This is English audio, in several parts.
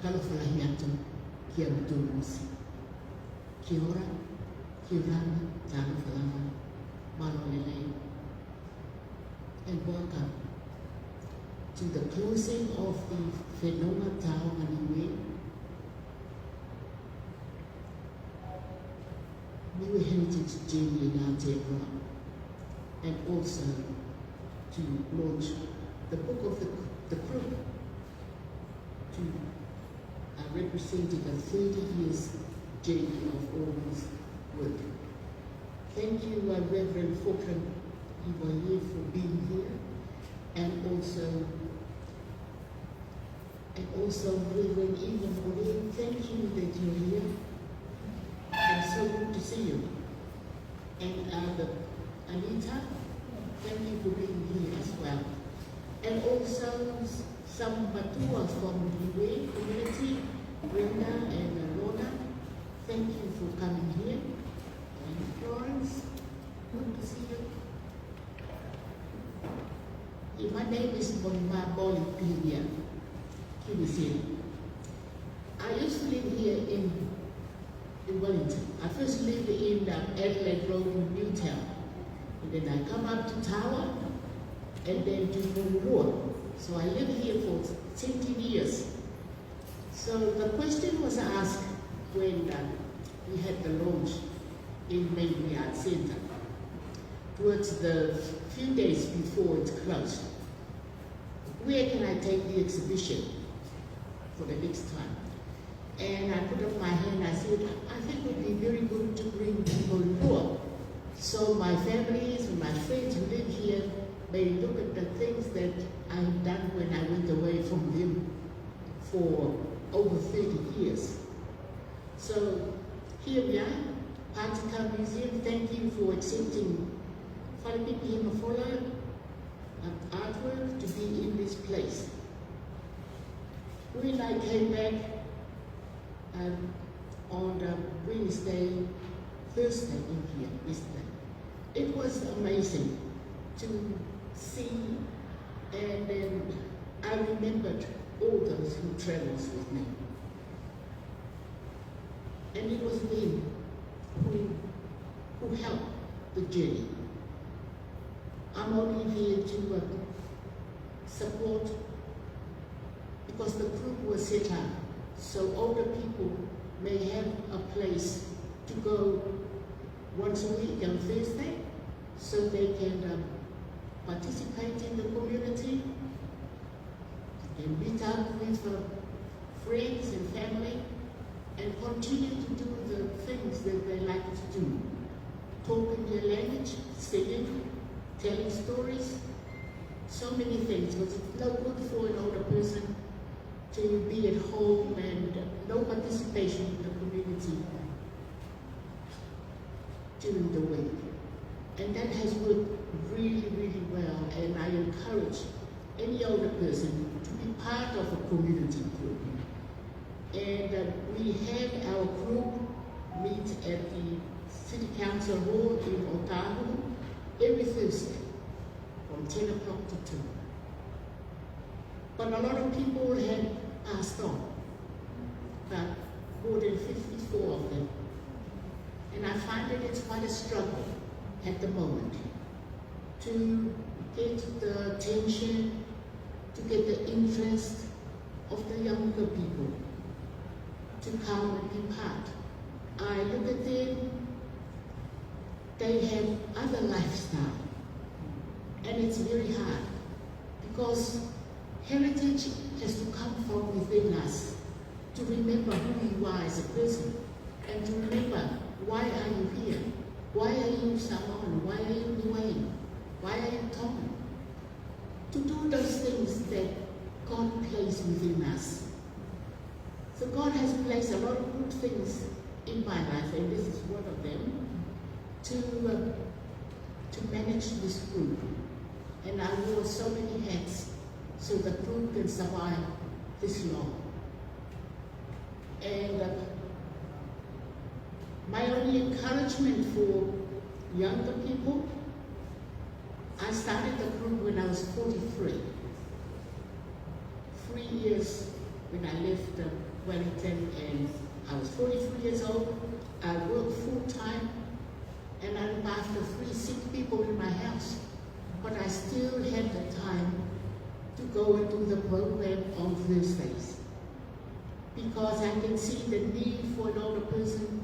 Kalofalahi atu kia mtunusi. Kia ora, kia rana, tāna whalama, malolele. And welcome to the closing of the Whenua Taonga Niue New Heritage Journey in Aotearoa, and also to launch the book of the group representing a 30 years journey of all this work. Thank you, Reverend Fokan Iwaye, for being here, and also Reverend Ivan Morin, thank you that you're here, and so good to see you. And Anita, thank you for being here as well. And also some Matua from the Niue community, Brenda and Lorna, thank you for coming here. And Florence, good to see you. My name is Pihigia. I used to live here in Wellington. I first lived in Adelaide Road in Newtown. And then I come up to Tower and then to Murua. So I lived here for 17 years. So the question was asked when we had the launch in Maybury Art Center, towards the few days before it closed. Where can I take the exhibition for the next time? And I put up my hand, I said, I think it would be very good to bring people here. So my families and my friends who live here may look at the things that I've done when I went away from them for over 30 years. So here we are, Patika Museum. Thank you for accepting Pihigia artwork to be in this place. When I came back on Thursday in here, yesterday, it was amazing to see, and then I remembered all those who traveled with me. And it was them who helped the journey. I'm only here to support, because the group was set up so older people may have a place to go once a week on Thursday, so they can participate in the community and meet up with friends and family and continue to do the things that they like to do. Talking their language, singing, telling stories, so many things. But it's no good for an older person to be at home and no participation in the community during the week. And that has worked really, really well, and I encourage any older person to be part of a community group. And we had our group meet at the City Council Hall in Otahu every Thursday from 10 o'clock to 2. But a lot of people had passed on, but more than 54 of them. And I find that it's quite a struggle at the moment to get the attention, to get the interest of the younger people to come and be part. I look at them, they have other lifestyle, and it's very hard because heritage has to come from within us to remember who you are as a person and to remember why are you here, why are you Samoan, why are you Niue, why are you Tongan? To do those things that God placed within us. So God has placed a lot of good things in my life, and this is one of them, to manage this group. And I wore so many hats so the group can survive this long. And my only encouragement for younger people, I started the group when I was 43. 3 years when I left Wellington, and I was 43 years old. I worked full-time, and I looked after 3 sick people in my house. But I still had the time to go and do the program on Thursdays, because I can see the need for an older person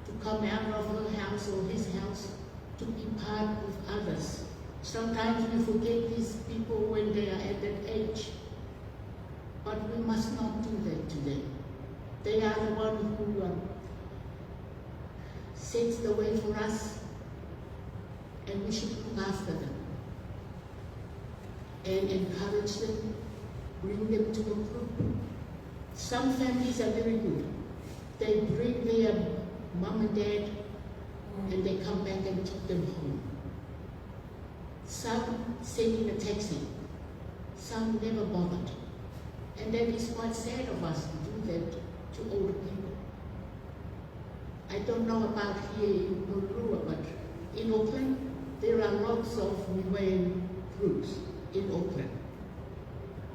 to come out of her house or his house to be part with others. Sometimes we forget these people when they are at that age, but we must not do that to them. They are the one who sets the way for us, and we should look after them and encourage them, bring them to a group. Some families are very good. They bring their mom and dad, and they come back and take them home. Some send in a taxi. Some never bothered. And that is quite sad of us to do that to older people. I don't know about here in Murua, but in Auckland, there are lots of Niuean groups in Auckland.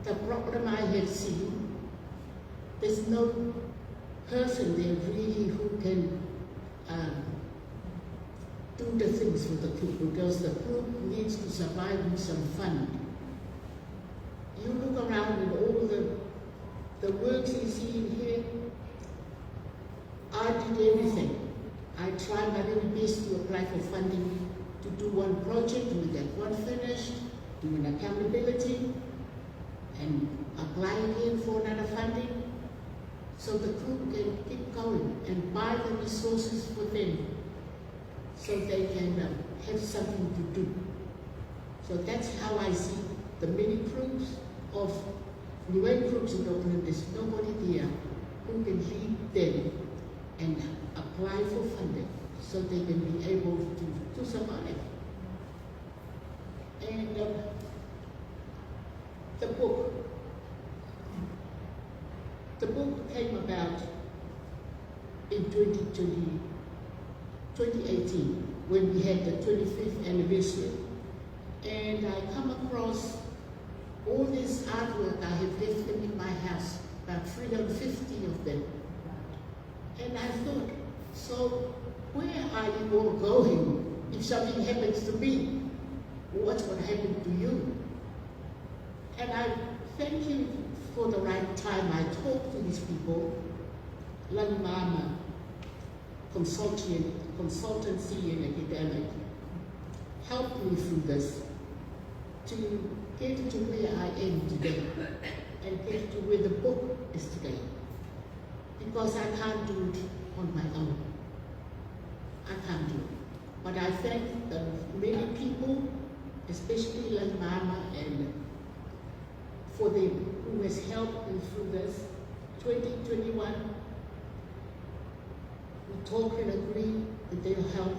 The problem I have seen, there's no person there really who can do the things for the group, because the group needs to survive with some fund. You look around and all the works you see in here, I did everything. I tried my very best to apply for funding to do one project, with that one finished, doing accountability, and apply again for another funding, so the group can keep going and buy the resources for them, so they can have something to do. So that's how I see the many groups of Niuean groups in Auckland. There's nobody there who can lead them and apply for funding so they can be able to survive. And the book came about in 2018, when we had the 25th anniversary. And I come across all this artwork. I have left them in my house, about 350 of them. And I thought, so where are you all going if something happens to me? What's going to happen to you? And I thank you for the right time. I talked to these people, Langmama, consultancy and academic, helped me through this to get to where I am today and get to where the book is today. Because I can't do it on my own. I can't do it. But I thank the many people, especially Langmama, and for them who has helped me through this. 2021, we talk and agree that they'll help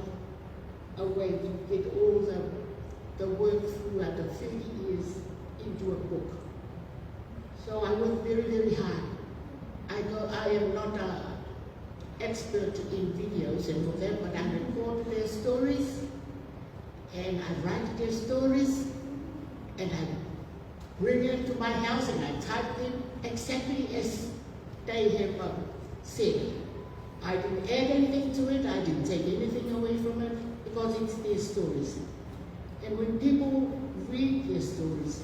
a way to get all the work throughout the 30 years into a book. So I work very, very hard. I am not an expert in videos and all that, but I record their stories, and I write their stories, and I bring it to my house, and I type them exactly as they have said. I didn't add anything to it, I didn't take anything away from it, because it's their stories. And when people read their stories,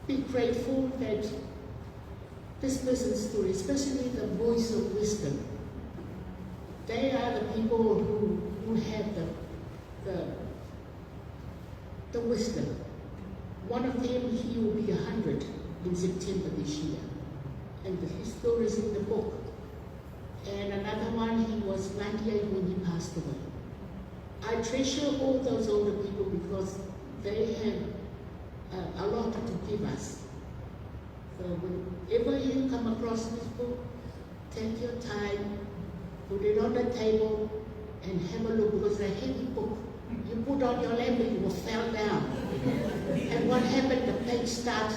be grateful that this person's story, especially the voice of wisdom, they are the people who have the wisdom. One of them, he will be 100 in September this year, and his story is in the book. And another one, he was 98 when he passed away. I treasure all those older people because they have a lot to give us. So whenever you come across this book, take your time, put it on the table, and have a look, because it's a heavy book. You put on your lap and you will fall down. And what happened, the page starts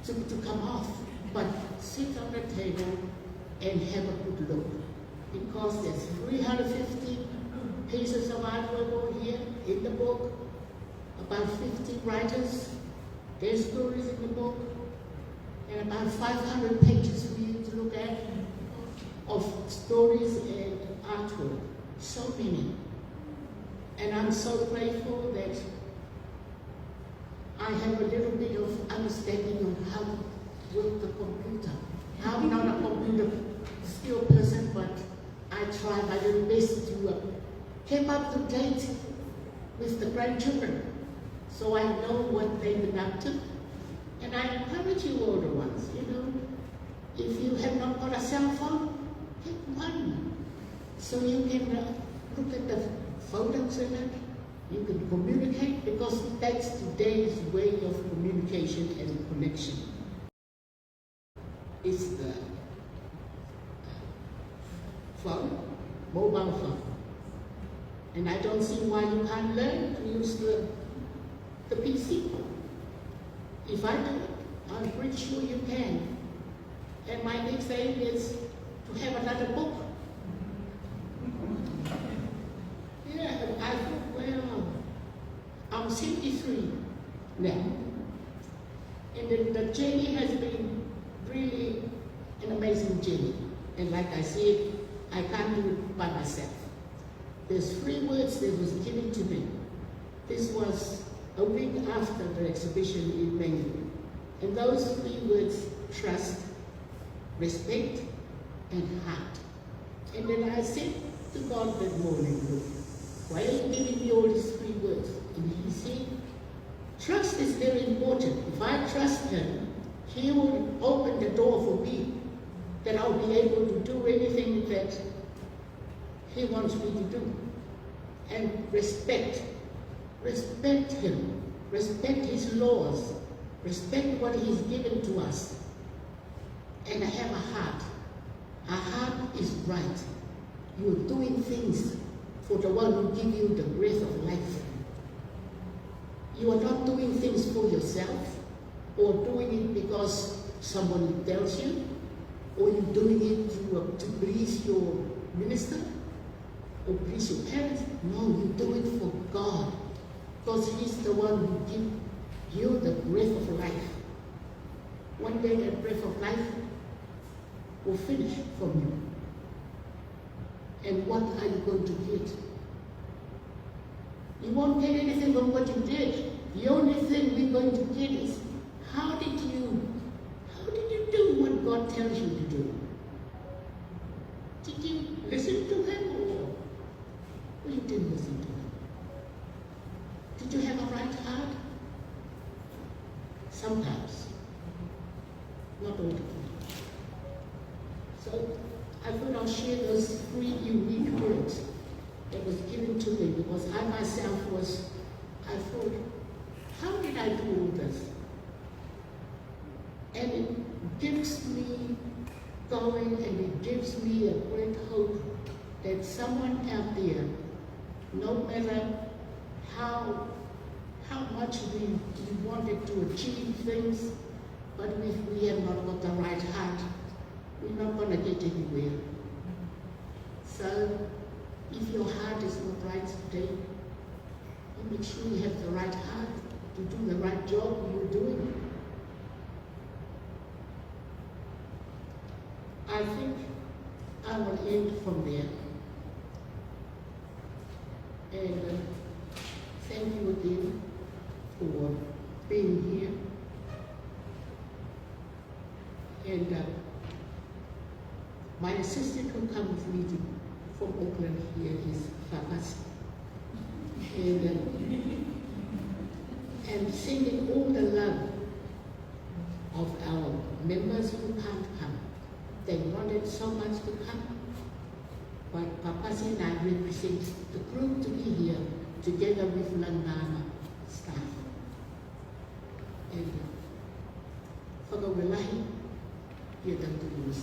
to come off. But sit on the table and have a good look. Because there's 350 pieces of artwork over here in the book, about 50 writers, their stories in the book, and about 500 pages for you to look at of stories and artwork. So many. And I'm so grateful that I have a little bit of understanding of how to work the computer. I'm not a computer skilled person, but I try my little best to keep up to date with the grandchildren, so I know what they've been up to. And I encourage you older ones, if you have not got a cell phone, get one, so you can look at the photos in it, you can communicate, because that's today's way of communication and connection. It's the phone, mobile phone. And I don't see why you can't learn to use the PC. If I do it, I'm pretty sure you can. And my next aim is to have another book. Yeah, I thought, well, I'm 63 now. And the journey has been really an amazing journey. And like I said, I can't do it by myself. There's 3 words that was given to me. This was a week after the exhibition in Wellington. And those 3 words, trust, respect, and heart. And then I said to God that morning, look, why are you giving me all these 3 words? And he said, trust is very important. If I trust him, he will open the door for me, that I'll be able to do anything that he wants me to do. And respect him, respect his laws, respect what he's given to us. And I have a heart. Our heart is right. You're doing things for the one who gives you the breath of life. You are not doing things for yourself, or doing it because someone tells you, or you're doing it to please your minister, or please your parents. No, you do it for God, because he's the one who gives you the breath of life. One day that breath of life will finish from you. And what are you going to get? You won't get anything from what you did. The only thing we're going to get is, how did you do what God tells you to do? Did you listen to him, or you didn't listen to him? Did you have a right heart? Sometimes, not all the time. So I thought I'll share those 3 unique words that was given to me, because I myself I thought, how did I do all this? And it gives me going, and it gives me a great hope that someone out there, no matter how much we wanted to achieve things, but if we have not got the right heart, we're not going to get anywhere. So, if your heart is not right today, you make sure you have the right heart to do the right job you're doing. I think I will end from there. And thank you again for being here. And my assistant who comes with me from Auckland here is Fakas. And sending all the love of our members who can't come. They wanted so much to come, but Papasi and I represent the group to be here together with Langama staff. And whakawelahi, here Dr. Lewis.